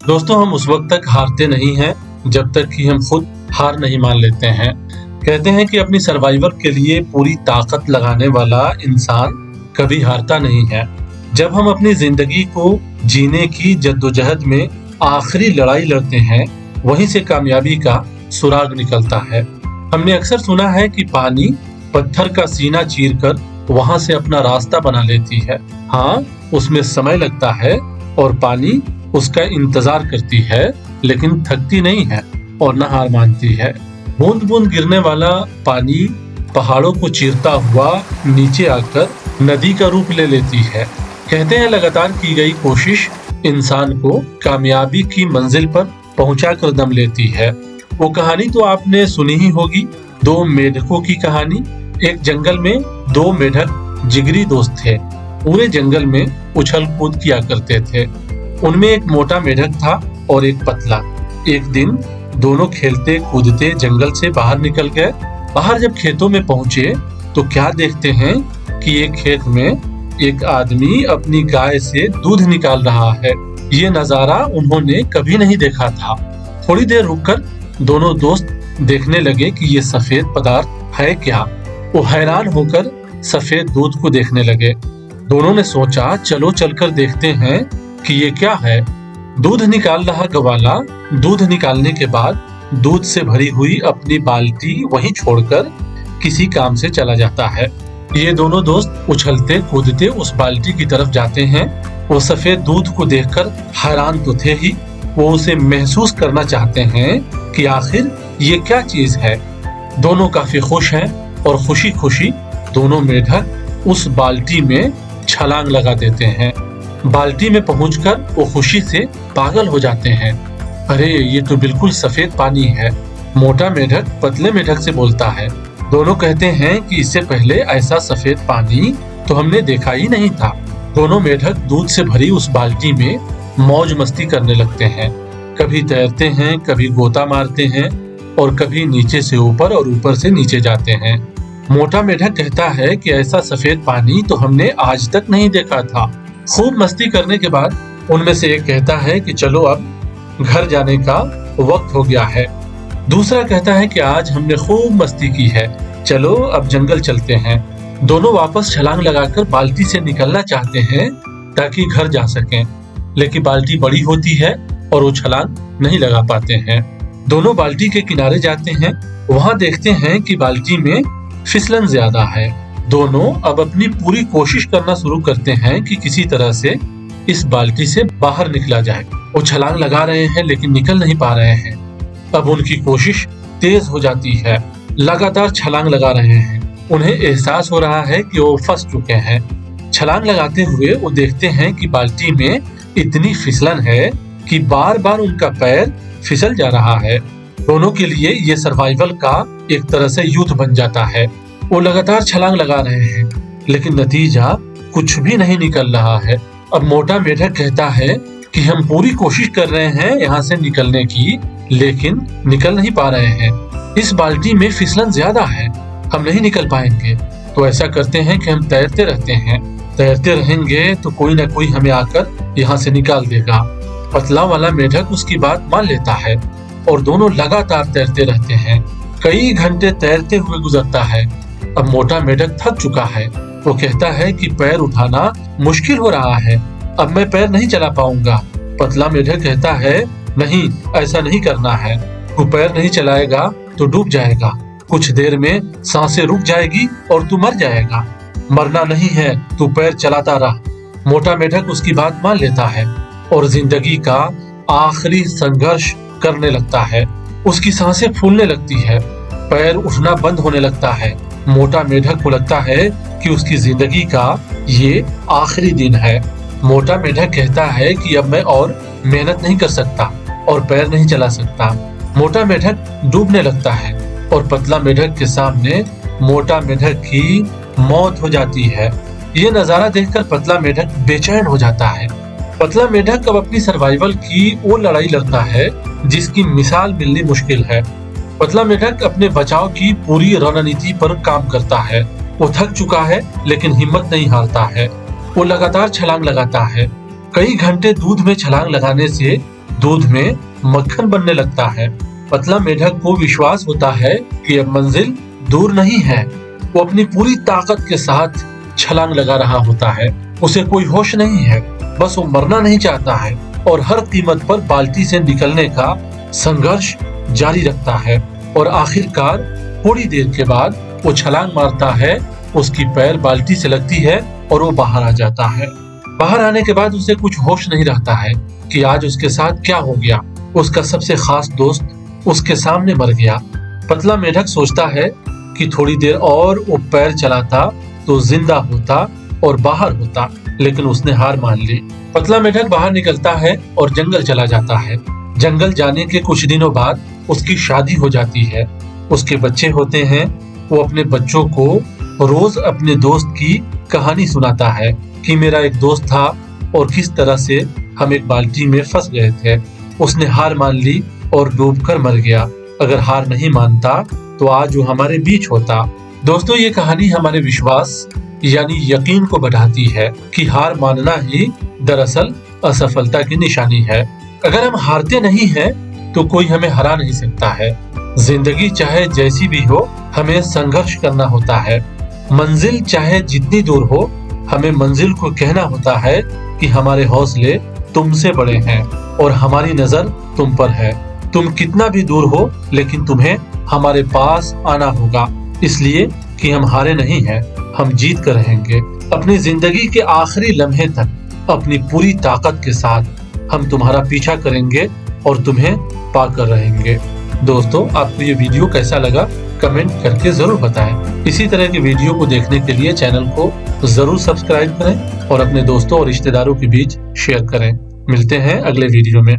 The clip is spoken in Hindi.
दोस्तों, हम उस वक्त तक हारते नहीं हैं जब तक कि हम खुद हार नहीं मान लेते हैं। कहते हैं कि अपनी सर्वाइवल के लिए पूरी ताकत लगाने वाला इंसान कभी हारता नहीं है। जब हम अपनी जिंदगी को जीने की जद्दोजहद में आखिरी लड़ाई लड़ते हैं, वहीं से कामयाबी का सुराग निकलता है। हमने अक्सर सुना है कि पानी पत्थर का सीना चीरकर वहां से अपना रास्ता बना लेती है। हाँ, उसमें समय लगता है और पानी उसका इंतजार करती है, लेकिन थकती नहीं है और न हार मानती है। बूंद बूंद गिरने वाला पानी पहाड़ों को चीरता हुआ नीचे आकर नदी का रूप ले लेती है। कहते हैं लगातार की गई कोशिश इंसान को कामयाबी की मंजिल पर पहुंचा कर दम लेती है। वो कहानी तो आपने सुनी ही होगी, दो मेढकों की कहानी। एक जंगल में दो मेढक जिगरी दोस्त थे। पूरे जंगल में उछल कूद किया करते थे। उनमें एक मोटा मेढक था और एक पतला। एक दिन दोनों खेलते कूदते जंगल से बाहर निकल गए। बाहर जब खेतों में पहुंचे तो क्या देखते हैं कि एक खेत में एक आदमी अपनी गाय से दूध निकाल रहा है। ये नजारा उन्होंने कभी नहीं देखा था। थोड़ी देर रुककर दोनों दोस्त देखने लगे कि ये सफेद पदार्थ है क्या। वो हैरान होकर सफेद दूध को देखने लगे। दोनों ने सोचा, चलो चलकर देखते हैं कि ये क्या है। दूध निकाल रहा ग्वाला दूध निकालने के बाद दूध से भरी हुई अपनी बाल्टी वहीं छोड़कर किसी काम से चला जाता है। ये दोनों दोस्त उछलते कूदते उस बाल्टी की तरफ जाते हैं। वो सफेद दूध को देखकर हैरान तो थे ही, वो उसे महसूस करना चाहते हैं कि आखिर ये क्या चीज है। दोनों काफी खुश हैं और खुशी खुशी दोनों मेढक उस बाल्टी में छलांग लगा देते हैं। बाल्टी में पहुंचकर वो खुशी से पागल हो जाते हैं। अरे, ये तो बिल्कुल सफेद पानी है। मोटा मेढक पतले मेढक से बोलता है। दोनों कहते हैं कि इससे पहले ऐसा सफेद पानी तो हमने देखा ही नहीं था। दोनों मेढक दूध से भरी उस बाल्टी में मौज मस्ती करने लगते हैं। कभी तैरते हैं, कभी गोता मारते हैं और कभी नीचे से ऊपर और ऊपर से नीचे जाते हैं। मोटा मेढक कहता है कि ऐसा सफेद पानी तो हमने आज तक नहीं देखा था। खूब मस्ती करने के बाद उनमें से एक कहता है कि चलो अब घर जाने का वक्त हो गया है। दूसरा कहता है कि आज हमने खूब मस्ती की है, चलो अब जंगल चलते हैं। दोनों वापस छलांग लगाकर बाल्टी से निकलना चाहते हैं ताकि घर जा सकें, लेकिन बाल्टी बड़ी होती है और वो छलांग नहीं लगा पाते हैं। दोनों बाल्टी के किनारे जाते हैं। वहां देखते हैं कि बाल्टी में फिसलन ज्यादा है। दोनों अब अपनी पूरी कोशिश करना शुरू करते हैं कि किसी तरह से इस बाल्टी से बाहर निकला जाए। वो छलांग लगा रहे हैं लेकिन निकल नहीं पा रहे हैं। अब उनकी कोशिश तेज हो जाती है। लगातार छलांग लगा रहे हैं। उन्हें एहसास हो रहा है कि वो फंस चुके हैं। छलांग लगाते हुए वो देखते हैं कि बाल्टी में इतनी फिसलन है कि बार बार उनका पैर फिसल जा रहा है। दोनों के लिए ये सर्वाइवल का एक तरह से युद्ध बन जाता है। वो लगातार छलांग लगा रहे हैं लेकिन नतीजा कुछ भी नहीं निकल रहा है। अब मोटा मेढक कहता है कि हम पूरी कोशिश कर रहे हैं यहाँ से निकलने की, लेकिन निकल नहीं पा रहे हैं। इस बाल्टी में फिसलन ज्यादा है, हम नहीं निकल पाएंगे। तो ऐसा करते हैं कि हम तैरते रहते हैं। तैरते रहेंगे तो कोई ना कोई हमें आकर यहाँ से निकाल देगा। पतला वाला मेढक उसकी बात मान लेता है और दोनों लगातार तैरते रहते हैं। कई घंटे तैरते हुए गुजरता है। अब मोटा मेढक थक चुका है। वो कहता है कि पैर उठाना मुश्किल हो रहा है, अब मैं पैर नहीं चला पाऊंगा। पतला मेढक कहता है, नहीं, ऐसा नहीं करना है। तू पैर नहीं चलाएगा तो डूब जाएगा। कुछ देर में सांसें रुक जाएगी और तू मर जाएगा। मरना नहीं है, तू पैर चलाता रह। मोटा मेढक उसकी बात मान लेता है और जिंदगी का आखिरी संघर्ष करने लगता है। उसकी सांसें फूलने लगती है, पैर उठना बंद होने लगता है। मोटा मेढक को लगता है कि उसकी जिंदगी का ये आखिरी दिन है। मोटा मेढक कहता है कि अब मैं और मेहनत नहीं कर सकता और पैर नहीं चला सकता। मोटा मेढक डूबने लगता है और पतला मेढक के सामने मोटा मेढक की मौत हो जाती है। ये नजारा देखकर पतला मेढक बेचैन हो जाता है। पतला मेढक अब अपनी सर्वाइवल की वो लड़ाई लड़ता है जिसकी मिसाल मिलनी मुश्किल है। पतला मेढक अपने बचाव की पूरी रणनीति पर काम करता है। वो थक चुका है लेकिन हिम्मत नहीं हारता है। वो लगातार छलांग लगाता है। कई घंटे दूध में छलांग लगाने से दूध में मक्खन बनने लगता है। पतला मेढक को विश्वास होता है कि अब मंजिल दूर नहीं है। वो अपनी पूरी ताकत के साथ छलांग लगा रहा होता है। उसे कोई होश नहीं है, बस वो मरना नहीं चाहता है और हर कीमत पर बाल्टी से निकलने का संघर्ष जारी रखता है। और आखिरकार थोड़ी देर के बाद वो छलांग मारता है, उसकी पैर बाल्टी से लगती है और वो बाहर आ जाता है। बाहर आने के बाद उसे कुछ होश नहीं रहता है कि आज उसके साथ क्या हो गया। उसका सबसे खास दोस्त उसके सामने मर गया। पतला मेढक सोचता है कि थोड़ी देर और वो पैर चलाता तो जिंदा होता और बाहर होता, लेकिन उसने हार मान ली। पतला मेढक बाहर निकलता है और जंगल चला जाता है। जंगल जाने के कुछ दिनों बाद उसकी शादी हो जाती है। उसके बच्चे होते हैं। वो अपने बच्चों को रोज अपने दोस्त की कहानी सुनाता है कि मेरा एक दोस्त था और किस तरह से हम एक बाल्टी में फंस गए थे। उसने हार मान ली और डूबकर मर गया। अगर हार नहीं मानता तो आज वो हमारे बीच होता। दोस्तों, ये कहानी हमारे विश्वास यानी यकीन को बढ़ाती है कि हार मानना ही दरअसल असफलता की निशानी है। अगर हम हारते नहीं हैं तो कोई हमें हरा नहीं सकता है। जिंदगी चाहे जैसी भी हो, हमें संघर्ष करना होता है। मंजिल चाहे जितनी दूर हो, हमें मंजिल को कहना होता है कि हमारे हौसले तुमसे बड़े हैं और हमारी नजर तुम पर है। तुम कितना भी दूर हो, लेकिन तुम्हें हमारे पास आना होगा, इसलिए कि हम हारे नहीं हैं, हम जीत कर रहेंगे। अपनी जिंदगी के आखिरी लम्हे तक अपनी पूरी ताकत के साथ हम तुम्हारा पीछा करेंगे और तुम्हें पाकर रहेंगे। दोस्तों, आपको ये वीडियो कैसा लगा कमेंट करके जरूर बताएं। इसी तरह के वीडियो को देखने के लिए चैनल को जरूर सब्सक्राइब करें और अपने दोस्तों और रिश्तेदारों के बीच शेयर करें। मिलते हैं अगले वीडियो में।